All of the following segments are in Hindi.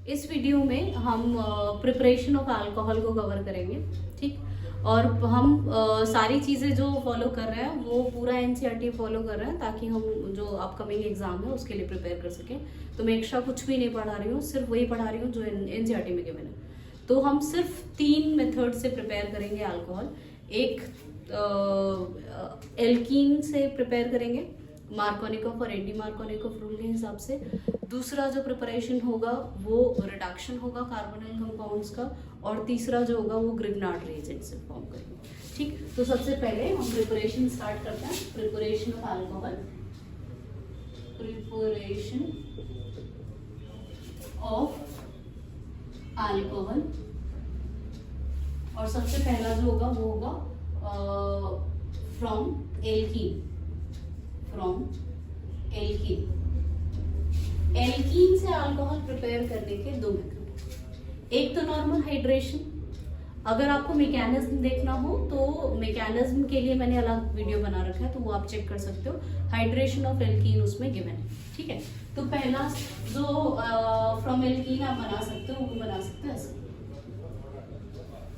इस वीडियो में हम प्रिपरेशन ऑफ अल्कोहल को कवर करेंगे, ठीक। और हम सारी चीज़ें जो फॉलो कर रहे हैं वो पूरा एनसीईआरटी फॉलो कर रहे हैं ताकि हम जो अपकमिंग एग्जाम है उसके लिए प्रिपेयर कर सकें। तो मैं एक्स्ट्रा कुछ भी नहीं पढ़ा रही हूँ, सिर्फ वही पढ़ा रही हूँ जो एनसीईआरटी में गिवन है। तो हम सिर्फ 3 मेथड से प्रिपेयर करेंगे अल्कोहल। एक एल्कीन से प्रिपेयर करेंगे मार्कोनिकॉफ और एंटी मार्कोनिकॉफ रूल के हिसाब से। दूसरा जो प्रिपरेशन होगा वो रिडक्शन होगा कार्बोनिल कंपाउंड्स का, और तीसरा जो होगा वो ग्रिग्नार्ड रिएजेंट से फॉर्म करेंगे, ठीक। तो सबसे पहले हम प्रिपरेशन स्टार्ट करते हैं। Preparation of alcohol, preparation of alcohol. और सबसे पहला जो होगा वो होगा from alkene, from alkene. Alkene से अल्कोहल प्रिपेयर करने के 2 मेथड। एक तो नॉर्मल हाइड्रेशन। अगर आपको मैकेनिज्म देखना हो तो मैकेनिज्म के लिए मैंने अलग वीडियो बना रखा है, तो वो आप चेक कर सकते हो। हाइड्रेशन ऑफ एल्कीन उसमें गिवन है, ठीक है। तो पहला जो फ्रॉम एल्कीन आप बना सकते हो वो बना सकते हो ऐसे।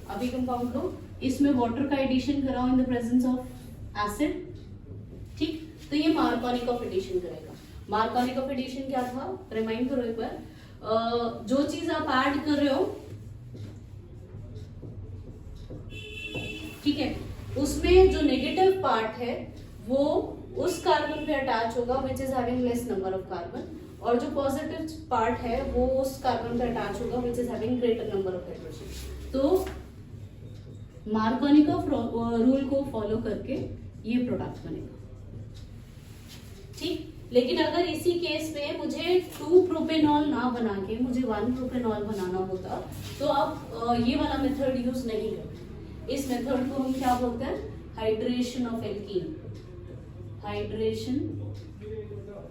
अभी कंपाउंड लो, इसमें वाटर का एडिशन कराओ in the presence of acid, ठीक। तो ये मार्कोनिकॉफ एडिशन करेगा। मार्कोनिकॉफ एडिशन क्या था, रिमाइंड करो एक बार। जो चीज आप ऐड कर रहे हो, ठीक है, उसमें जो नेगेटिव पार्ट है वो उस कार्बन पे अटैच होगा which is having less number of carbon, और जो पॉजिटिव पार्ट है वो उस कार्बन पे अटैच होगा which is having greater number of hydrogen. तो मार्कोनिकॉफ रूल को फॉलो करके ये प्रोडक्ट बनेगा, ठीक। लेकिन अगर इसी केस में मुझे 2 प्रोपेनॉल ना बना के मुझे 1 प्रोपेनॉल बनाना होता तो आप ये वाला मेथड यूज नहीं करते। इस मेथड को हम क्या बोलते हैं, hydration of alkene, hydration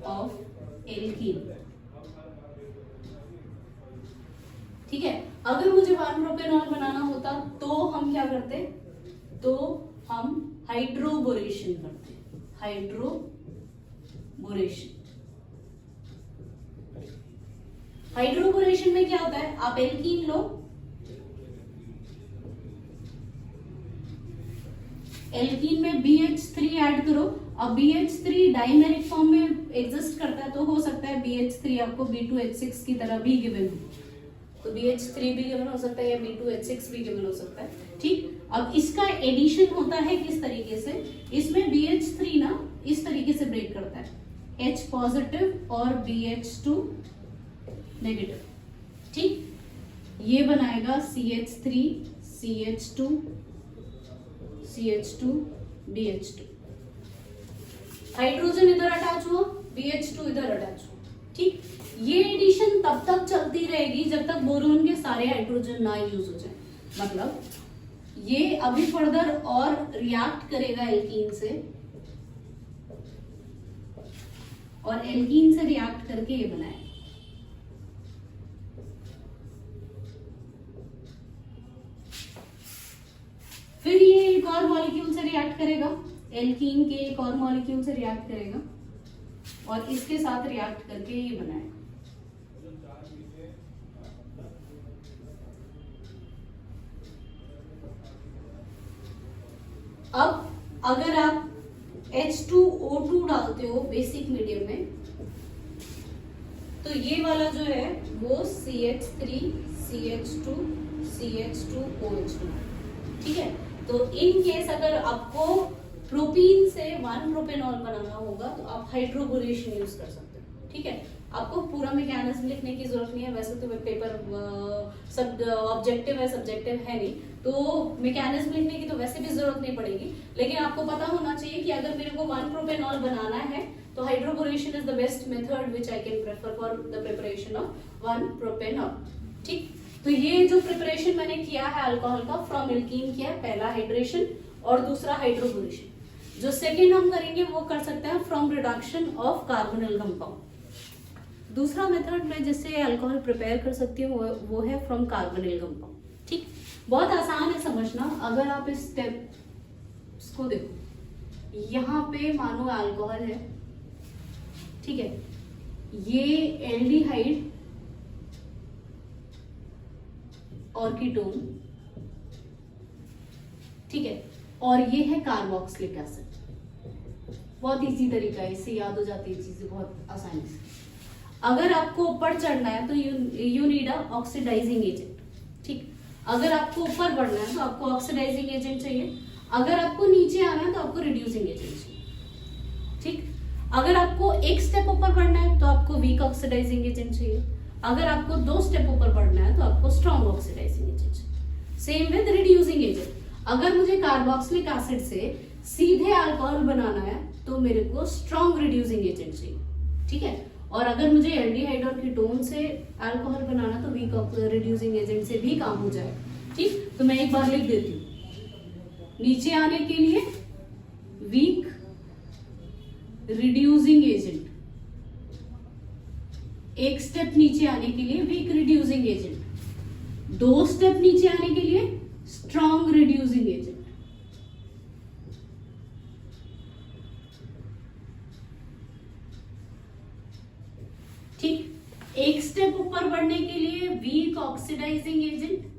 of alkene, ठीक है। अगर मुझे 1 प्रोपेनॉल बनाना होता तो हम क्या करते, तो हम हाइड्रोबोरेशन करते, हाइड्रोबोरेशन। हाइड्रोबोरेशन में क्या होता है, आप एल्कीन लो, एल्कीन में BH3 ऐड करो। अब BH3 डाइमेरिक फॉर्म में एग्जिस्ट करता है, तो हो सकता है BH3 आपको B2H6 की तरह भी गिवन हो, तो BH3 भी गिवन हो सकता है या B2H6 भी गिवन हो सकता है, ठीक। अब इसका एडिशन होता है किस तरीके से, इसमें BH3 ना इस तरीके से ब्रेक करता है, H पॉजिटिव और BH2 नेगेटिव, ठीक। ये बनाएगा CH3 CH2 CH2 BH2। Hydrogen इधर अटैच हुआ, BH2 इधर अटैच हुआ, ठीक। ये एडिशन तब तक चलती रहेगी जब तक बोरोन के सारे हाइड्रोजन ना यूज हो जाए। मतलब ये अभी फर्दर और रिएक्ट करेगा एल्कीन से, और एल्कीन से रिएक्ट करके ये बनाएगा। फिर ये एक और मॉलिक्यूल से रिएक्ट करेगा, एल्कीन के एक और मॉलिक्यूल से रिएक्ट करेगा और इसके साथ रिएक्ट करके ये बनाएगा। अब अगर आप H2O2 डालते हो बेसिक मीडियम में, तो ये वाला जो है वो CH3 CH2 CH2OH2, ठीक है। तो इन केस अगर आपको प्रोपीन से 1 प्रोपेनॉल बनाना होगा तो आप हाइड्रोबोरेशन यूज कर सकते हो, ठीक है। आपको पूरा मैकेनिज्म लिखने की जरूरत नहीं है, वैसे तो पेपर सब ऑब्जेक्टिव है, सब्जेक्टिव है नहीं, तो मैकेनिज्म लिखने की तो वैसे भी जरूरत नहीं पड़ेगी। लेकिन आपको पता होना चाहिए कि अगर मेरे को 1 प्रोपेनॉल बनाना है तो hydroboration is the best method which I can prefer for the preparation of 1 propanol, ठीक। तो ये जो प्रिपरेशन मैंने किया है अल्कोहल का फ्रॉम एल्कीन किया है, पहला हाइड्रेशन और दूसरा हाइड्रोबोरेशन। जो सेकेंड हम करेंगे वो कर सकते हैं from reduction of carbonyl compound. दूसरा मेथड में जिससे अल्कोहल प्रिपेयर कर सकती हूँ वो है फ्रॉम कार्बोनिल कंपाउंड, ठीक। बहुत आसान है समझना। अगर आप इस स्टेप को देखो, यहाँ पे मानो अल्कोहल है, ठीक है, ये एल्डिहाइड और कीटोन, ठीक है, और ये है कार्बोक्सिलिक एसिड। बहुत इजी तरीका है, इससे याद हो जाती है चीजें बहुत आसानी से। अगर आपको ऊपर चढ़ना है तो you need a oxidising agent, ठीक। अगर आपको ऊपर बढ़ना है तो आपको ऑक्सीडाइजिंग एजेंट चाहिए, अगर आपको नीचे आना है तो आपको रिड्यूसिंग एजेंट चाहिए, ठीक। अगर आपको एक स्टेप ऊपर बढ़ना है तो आपको वीक ऑक्सीडाइजिंग एजेंट चाहिए, अगर आपको 2 स्टेप ऊपर बढ़ना है तो आपको स्ट्रॉन्ग ऑक्सीडाइजिंग एजेंट चाहिए। सेम विद रिड्यूसिंग एजेंट, अगर मुझे कार्बोक्सिलिक एसिड से सीधे अल्कोहल बनाना है तो मेरे को स्ट्रॉन्ग रिड्यूसिंग एजेंट चाहिए, ठीक है। और अगर मुझे एल्डिहाइड और कीटोन से अल्कोहल बनाना तो वीक रिड्यूसिंग एजेंट से भी काम हो जाए, ठीक। तो मैं एक बार लिख देती हूँ, नीचे आने के लिए वीक रिड्यूसिंग एजेंट, एक स्टेप नीचे आने के लिए वीक रिड्यूसिंग एजेंट, 2 स्टेप नीचे आने के लिए स्ट्रॉन्ग रिड्यूसिंग एजेंट। ठीक, एक स्टेप ऊपर बढ़ने के लिए वीक ऑक्सीडाइजिंग एजेंट,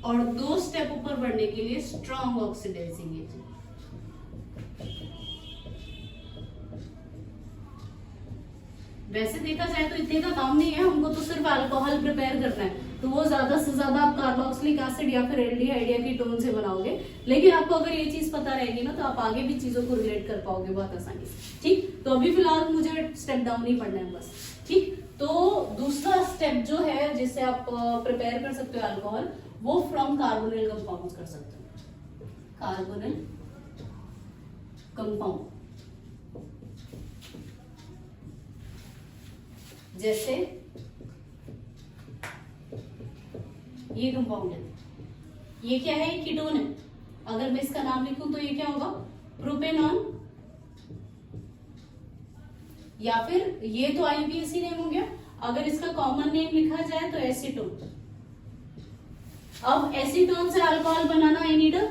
और 2 स्टेप ऊपर बढ़ने के लिए स्ट्रॉन्ग ऑक्सीडाइजिंग एजेंट। वैसे देखा जाए तो इतने का काम नहीं है, हमको तो सिर्फ अल्कोहल प्रिपेयर करना है, तो वो ज्यादा से ज्यादा आप कार्बोक्सिलिक एसिड या फिर एल्डिहाइड या कीटोन से बनाओगे। लेकिन आपको अगर ये चीज पता रहेगी ना तो आप आगे भी चीजों को रिलेट कर पाओगे बहुत आसानी से, ठीक। तो अभी फिलहाल मुझे स्टेप डाउन ही पढ़ना है बस, ठीक। तो दूसरा स्टेप जो है जिससे आप प्रिपेयर कर सकते हो अल्कोहल, वो फ्रॉम कार्बोनिल कंपाउंड्स कर सकते हो, कार्बोनिल कंपाउंड। जैसे ये कंपाउंड है, ये क्या है, कीटोन है। अगर मैं इसका नाम लिखूं तो ये क्या होगा, प्रोपेनॉन, या फिर ये तो आईपीएसी नेम हो गया। अगर इसका कॉमन नेम लिखा जाए तो एसीटोन। अब एसीटोन से अल्कोहल बनाना, I need a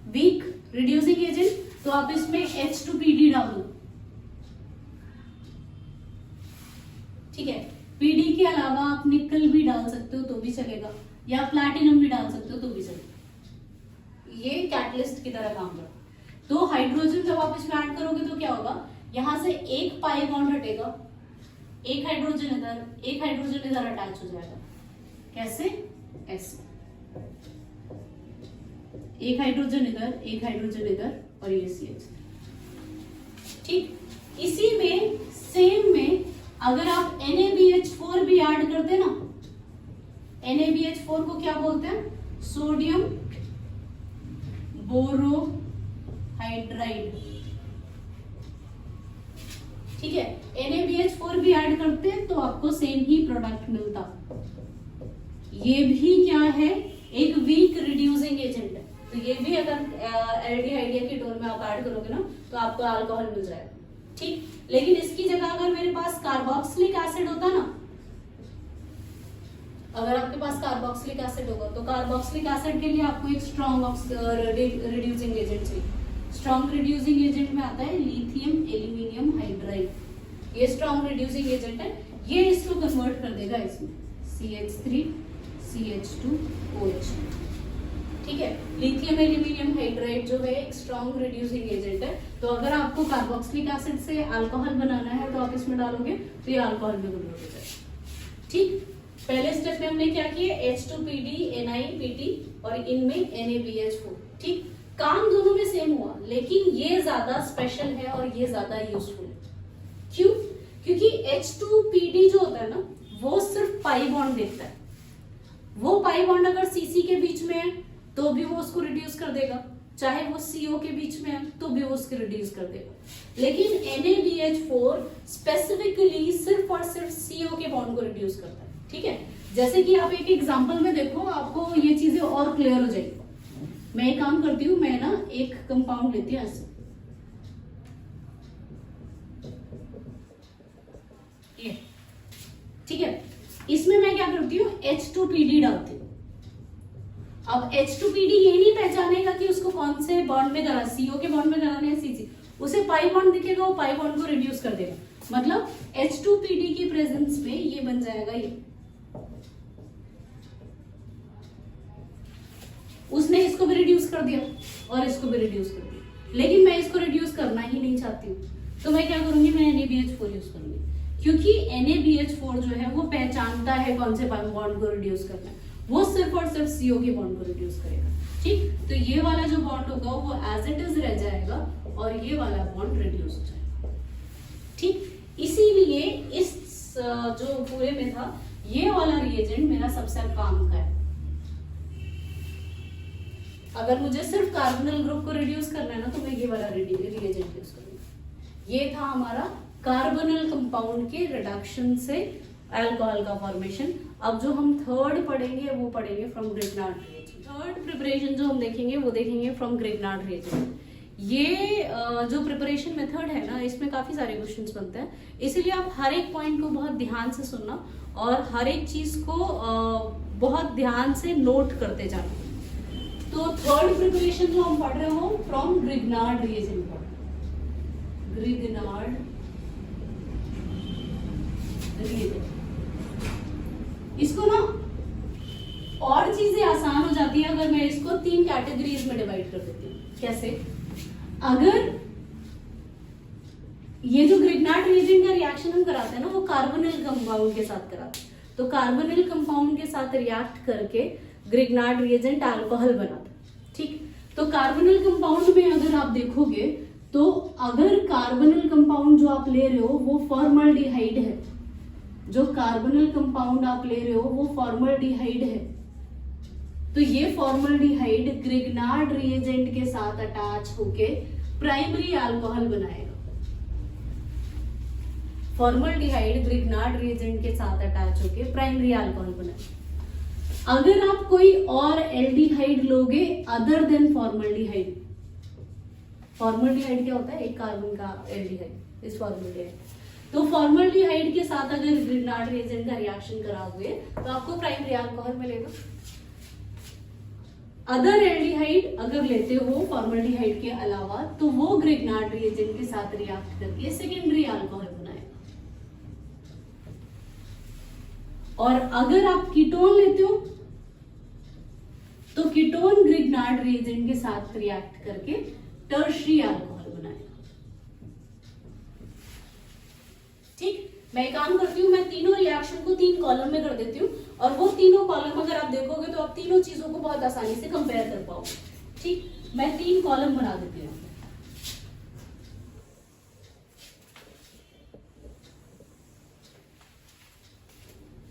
weak reducing agent, तो आप इसमें H2PD डाल दो, ठीक है। पीडी के अलावा आप निकल भी डाल सकते हो तो भी चलेगा, या प्लैटिनम भी डाल सकते हो तो भी चलेगा, ये कैटलिस्ट की तरह काम करता। तो हाइड्रोजन जब आप इसमें ऐड करोगे तो क्या होगा, यहां से एक पाई बॉन्ड हटेगा, एक हाइड्रोजन इधर, एक हाइड्रोजन इधर अटैच हो जाएगा। कैसे, ऐसे, एक हाइड्रोजन इधर, एक हाइड्रोजन इधर, और ये CH, ठीक। इसी में सेम में अगर आप NaBH4 भी ऐड करते ना, NaBH4 को क्या बोलते हैं, सोडियम बोरोहाइड्राइड, ठीक है। NaBH4 भी ऐड करते हैं तो आपको सेम ही प्रोडक्ट मिलता। ये भी क्या है, एक वीक रिड्यूसिंग एजेंट है, तो ये भी अगर एल्डिहाइड या कीटोन में आप ऐड करोगे ना तो आपको अल्कोहल मिल जाएगा, ठीक। लेकिन इसकी जगह अगर मेरे पास कार्बोक्सिलिक एसिड होता ना, अगर आपके पास कार्बोक्सिलिक एसिड होगा तो कार्बोक्सिलिक एसिड के लिए आपको एक स्ट्रॉन्ग रिड्यूसिंग एजेंट चाहिए। स्ट्रॉन्ग रिड्यूसिंग एजेंट में आता है लिथियम एल्यूमिनियम हाइड्राइड, ये स्ट्रॉन्ग रिड्यूसिंग एजेंट है, ये इसको कन्वर्ट कर देगा इसमें CH3 CH2OH, ठीक है। लिथियम एल्यूमिनियम हाइड्राइड जो है एक स्ट्रॉन्ग रिड्यूसिंग एजेंट है, तो अगर आपको कार्बोक्सिलिक एसिड से अल्कोहल बनाना है तो आप इसमें डालोगे तो ये अल्कोहल में कन्वर्ट हो जाएगा, ठीक। पहले स्टेप में हमने क्या किया, H2PD NiPT और इनमें NaBH4, ठीक। काम दोनों में सेम हुआ, लेकिन ये ज्यादा स्पेशल है और ये ज्यादा यूजफुल है। क्यों, क्योंकि H2PD जो होता है ना वो सिर्फ पाई बॉन्ड देखता है, वो पाई बॉन्ड अगर CC के बीच में है तो भी वो उसको रिड्यूस कर देगा, चाहे वो CO के बीच में है तो भी वो उसको रिड्यूस कर देगा। लेकिन NaBH4 स्पेसिफिकली सिर्फ और सिर्फ CO के बॉन्ड को रिड्यूस करता है, ठीक है। जैसे कि आप एक एग्जांपल में देखो, आपको ये चीजें और क्लियर हो जाएगी। मैं एक काम करती हूँ, मैं ना एक कंपाउंड लेती हूँ ऐसे, ये, ठीक है। इसमें मैं क्या करती हूँ, H2PD डालती हूँ। अब H2PD ये नहीं पहचानेगा कि उसको कौन से बॉन्ड में कराना, CO के बॉन्ड में कराना है CC, उसे पाई बॉन्ड दिखेगा, वो पाई बॉन्ड को रिड्यूस कर देगा। मतलब H2PD की प्रेजेंस में ये बन जाएगा ये। उसने इसको भी रिड्यूस कर दिया और इसको भी रिड्यूस कर दिया, लेकिन मैं इसको रिड्यूस करना ही नहीं चाहती हूँ, तो मैं क्या करूंगी, मैं NaBH4 यूज करूंगी, क्योंकि NaBH4 जो है वो पहचानता है कौन से बॉन्ड को रिड्यूस करना है, वो सिर्फ और सिर्फ CO के बॉन्ड को रिड्यूस करेगा। ठीक, तो ये वाला जो बॉन्ड होगा वो एज इट इज रह जाएगा और ये वाला बॉन्ड रिड्यूस हो जाएगा। ठीक, इसीलिए इस जो पूरे में था ये वाला रिएजेंट मेरा सबसे काम का है। अगर मुझे सिर्फ कार्बोनिल ग्रुप को रिड्यूस करना है ना, तो मैं ये वाला रिएजेंट यूज करूंगी। ये था हमारा कार्बोनिल कंपाउंड के रिडक्शन से अल्कोहल का फॉर्मेशन। अब जो हम थर्ड पढ़ेंगे वो पढ़ेंगे from Grignard reagent. Third preparation जो हम देखेंगे वो देखेंगे फ्रॉम ग्रिग्नार्ड रिएजेंट। ये जो प्रिपरेशन मेथड है ना, इसमें काफी सारे क्वेश्चंस बनते हैं, इसीलिए आप हर एक पॉइंट को बहुत ध्यान से सुनना और हर एक चीज को बहुत ध्यान से नोट करते जाना। तो थर्ड प्रिपरेशन जो हम पढ़ रहे हो from Grignard reagent, Grignard reagent. इसको ना और चीजें आसान हो जाती है अगर मैं इसको 3 कैटेगरीज में डिवाइड कर देती हूँ। कैसे? अगर ये जो ग्रिग्नार्ड रिएजेंट का रिएक्शन हम कराते हैं ना, वो कार्बोनिल कंपाउंड के साथ कराते हैं, तो कार्बोनिल कंपाउंड के साथ रिएक्ट करके ग्रिग्नार्ड रिएजेंट अल्कोहल बनाता है। ठीक, तो कार्बोनिल कंपाउंड में अगर आप देखोगे तो अगर कार्बोनिल कंपाउंड जो आप ले रहे हो वो फॉर्मल्डिहाइड है, जो कार्बोनिल कंपाउंड आप ले रहे हो वो फॉर्मल्डिहाइड है, तो ये फॉर्मल्डिहाइड ग्रिग्नार्ड रिएजेंट के साथ अटैच होके प्राइमरी अल्कोहल बनाएगा। फॉर्मल्डिहाइड ग्रिग्नार्ड रिएजेंट के साथ अटैच होके प्राइमरी अल्कोहल बनाएगा। अगर आप कोई और एल्डिहाइड लोगे अदर देन फॉर्मल्डिहाइड, फॉर्मल्डिहाइड क्या होता है? एक कार्बन का एल्डिहाइड इस फॉर्मल्डिहाइड, तो फॉर्मल्डिहाइड के साथ अगर ग्रिग्नार्ड रिएजेंट का रिएक्शन कराओगे तो आपको प्राइमरी अल्कोहल मिलेगा। अदर एल्डिहाइड अगर लेते हो फॉर्मल्डिहाइड के अलावा तो वो ग्रिग्नार्ड रिएजेंट के साथ रिएक्ट करके सेकेंडरी अल्कोहल बनाएगा। और अगर आप कीटोन लेते हो तो कीटोन ग्रिग्नार्ड रिएजेंट के साथ रिएक्ट करके टर्शरी अल्कोहल बनाएगा। ठीक, मैं काम करती हूँ, मैं तीनों रिएक्शन को 3 कॉलम में कर देती हूँ और वो तीनों कॉलम अगर आप देखोगे तो आप तीनों चीजों को बहुत आसानी से कंपेयर कर पाओगे। ठीक, मैं 3 कॉलम बना देती हूँ।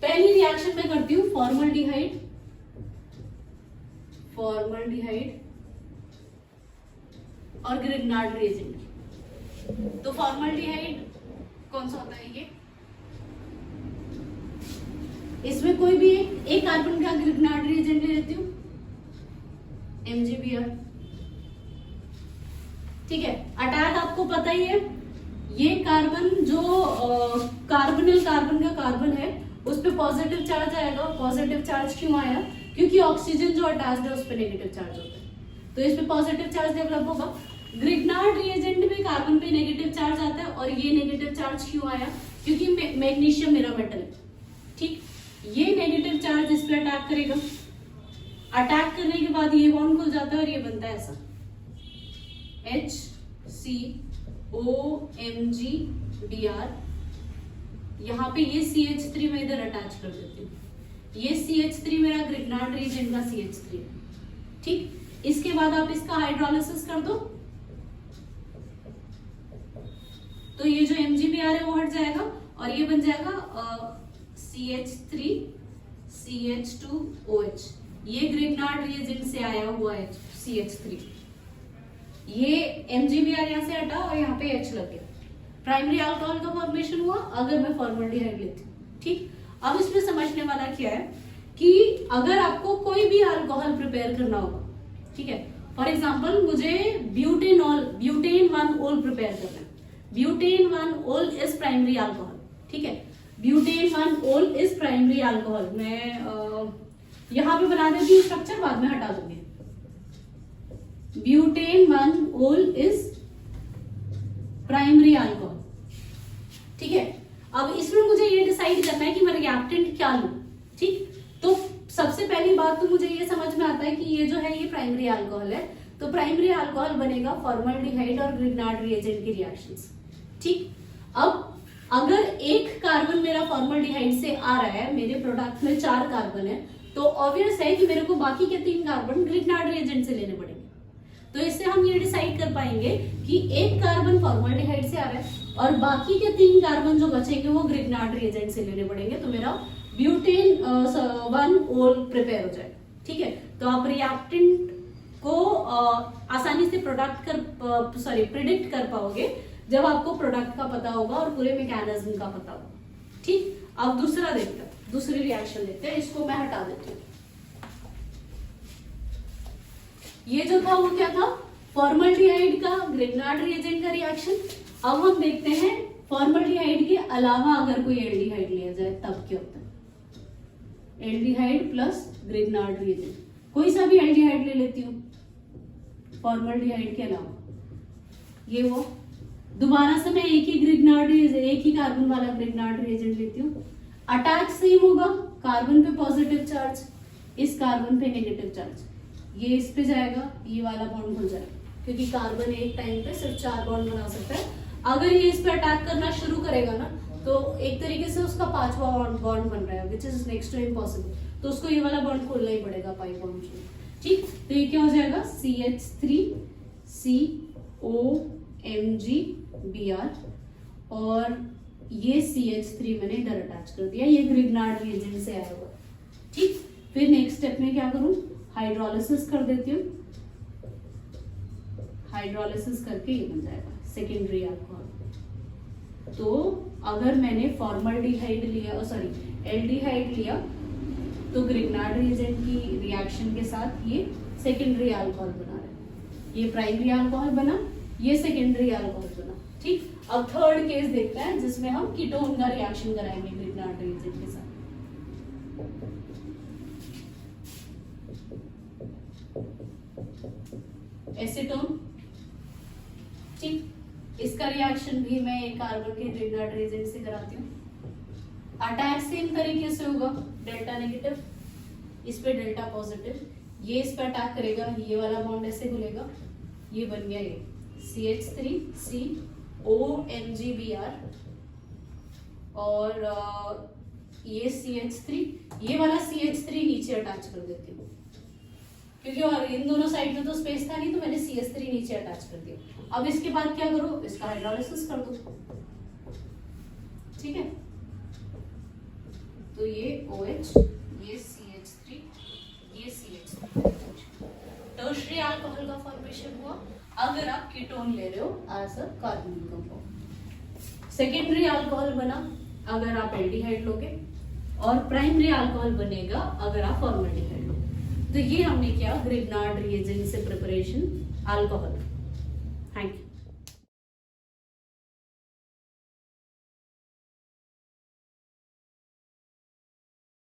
पहली रिएक्शन में करती हूँ फॉर्मल्डिहाइड, फॉर्मल्डिहाइड और ग्रिग्नार्ड रिएजेंट। तो फॉर्मल्डिहाइड कौन सा होता है? ये इसमें कोई भी एक कार्बन का ग्रिग्नार्ड रिएजेंट ले लेती हूँ, MgBr। ठीक है, अटैक आपको पता ही है, ये कार्बन जो कार्बोनिल कार्बन का कार्बन है उस पे पॉजिटिव चार्ज आएगा। पॉजिटिव चार्ज क्यों आया? क्योंकि ऑक्सीजन जो अटैच्ड है उस पे नेगेटिव चार्ज होता है, तो इस पे पॉजिटिव चार्ज डेवलप होगा। ग्रिग्नार्ड रिएजेंट में कार्बन पे नेगेटिव चार्ज आता है और ये नेगेटिव चार्ज क्यों आया? क्योंकि मैग्नीशियम मेरा मेटल है। ठीक, ये नेगेटिव चार्ज इस पे अटैक करेगा, अटैक करने के बाद ये बॉन्ड खुल जाता है और ये बनता है ऐसा HCOMgBr। यहाँ पे ये CH3 में इधर अटैच कर देती हूँ, ये CH3 मेरा ग्रिग्नार्ड रिएजेंट का CH3 है। ठीक, इसके बाद आप इसका हाइड्रोलिसिस कर दो तो ये जो MgBr है वो हट जाएगा और ये बन जाएगा CH3 CH2OH। ये ग्रिग्नार्ड रिएजेंट से आया हुआ है CH3, ये MgBr यहाँ से हटा और यहाँ पे H लग गया, प्राइमरी अल्कोहल का फॉर्मेशन हुआ अगर मैं फॉर्मल्डिहाइड लेती हूँ। ठीक, अब इसमें समझने वाला क्या है कि अगर आपको कोई भी अल्कोहल प्रिपेयर करना होगा, ठीक है, फॉर एग्जांपल मुझे ब्यूटेन 1 ओल प्रिपेयर करना है, ब्यूटेन 1 ओल इज प्राइमरी अल्कोहल। ठीक है, ब्यूटेन 1 ओल इज प्राइमरी अल्कोहल। मैं यहां पे बना देती हूँ स्ट्रक्चर, बाद में हटा दूंगी। ब्यूटेन 1 ओल इज प्राइमरी अल्कोहल। ठीक है। अब इसमें मुझे ये डिसाइड करना है कि मैं रिएक्टेंट क्या लूं। ठीक, तो सबसे पहली बात तो मुझे ये समझ में आता है कि ये जो है ये प्राइमरी अल्कोहल है, तो प्राइमरी अल्कोहल बनेगा फॉर्मल्डिहाइड और ग्रिग्नार्ड रिएजेंट की रिएक्शंस। ठीक, अब अगर एक कार्बन मेरा फॉर्मल्डिहाइड से आ रहा है, मेरे प्रोडक्ट में 4 कार्बन है, तो ऑब्वियस है कि मेरे को बाकी के 3 कार्बन ग्रिग्नार्ड रिएजेंट से लेने पड़ेंगे। तो इससे हम ये डिसाइड कर पाएंगे कि एक कार्बन फॉर्मल्डिहाइड से आ रहा है और बाकी के 3 कार्बन जो बचेंगे वो ग्रिग्नार्ड रिएजेंट से लेने पड़ेंगे, तो मेरा ब्यूटेन 1 ओल प्रिपेयर हो जाएगा। ठीक है, तो आप रिएक्टेंट को आसानी से प्रिडिक्ट कर पाओगे जब आपको प्रोडक्ट का पता होगा और पूरे मैकेनिज्म का पता होगा। ठीक, अब दूसरा देखते हैं, दूसरी रिएक्शन देखते हैं। इसको मैं हटा देती हूँ। ये जो था वो क्या था, फॉर्मल्डिहाइड का ग्रिग्नार्ड रिएजेंट का रिएक्शन। अब हम देखते हैं फॉर्मल्डिहाइड के अलावा अगर कोई एल्डिहाइड लिया जाए तब क्या होता है। एल्डिहाइड प्लस ग्रिग्नार्ड रिएजेंट, कोई सा भी एल्डिहाइड ले लेती हूँ फॉर्मल्डिहाइड के अलावा, ये वो दोबारा से मैं एक ही कार्बन वाला ग्रिग्नार्ड रिएजेंट लेती हूँ। अटैच सेम होगा, कार्बन पे पॉजिटिव चार्ज, इस कार्बन पे नेगेटिव चार्ज, ये इस पे जाएगा, ये वाला बॉन्ड हो जाएगा, क्योंकि कार्बन एक टाइम पे सिर्फ 4 बॉन्ड बना सकता है। अगर ये इस पे अटैक करना शुरू करेगा ना, तो एक तरीके से उसका 5वां बॉन्ड बन रहा है, which is next to impossible, तो उसको ये वाला बॉन्ड खोलना ही पड़ेगा, पाई बॉन्ड। ठीक, तो ये क्या हो जाएगा, CH3 COMgBr और ये CH3 मैंने इधर अटैच कर दिया, ये ग्रिग्नार्ड रिएजेंट से आया हुआ। ठीक, फिर नेक्स्ट स्टेप में क्या करूं, हाइड्रोलिसिस कर देती हूँ। हाइड्रोलिसिस करके ये बन जाएगा सेकेंडरी अल्कोहल। तो अगर मैंने फॉर्मल्डिहाइड लिया, एल्डिहाइड लिया, तो ग्रिग्नार्ड रिएजेंट की रिएक्शन के साथ ये सेकेंडरी अल्कोहल बना रहा है। ये प्राइमरी अल्कोहल बना, ये सेकेंडरी अल्कोहल बना। ठीक, अब थर्ड केस देखते हैं जिसमें हम कीटोन का रिएक्शन कराएंगे ग्रिग्नार्ड रिएजेंट के साथ। एसीटोन। ठीक, इसका रिएक्शन भी मैं एक कार्बन के ग्रिग्नार्ड रिएजेंट से कराती हूँ। अटैक सेम तरीके से होगा, डेल्टा नेगेटिव, इस पे डेल्टा पॉजिटिव, ये इस पे अटैक करेगा, ये वाला बॉन्ड ऐसे खुलेगा, ये बन गया ये CH3 COMgBr और ये CH3, ये वाला CH3 नीचे अटैच कर देती हूँ, क्योंकि और इन दोनों साइड में तो स्पेस था नहीं, तो मैंने CH3 नीचे अटैच कर दिया। अब इसके बाद क्या करो, इसका हाइड्रोलिसिस कर दो। ठीक है, तो ये OH, ये CH3, ये CH3, टर्शियरी अल्कोहल का फॉर्मेशन हुआ अगर आप कीटोन ले रहे हो as a carbonyl compound. Secondary alcohol बना अगर आप एल्डिहाइड लोगे, और प्राइमरी अल्कोहल बनेगा अगर आप फॉर्मल्डिहाइड लोगे। तो ये हमने किया ग्रिग्नार्ड रिएजेंट से प्रिपरेशन अल्कोहल। Thank you.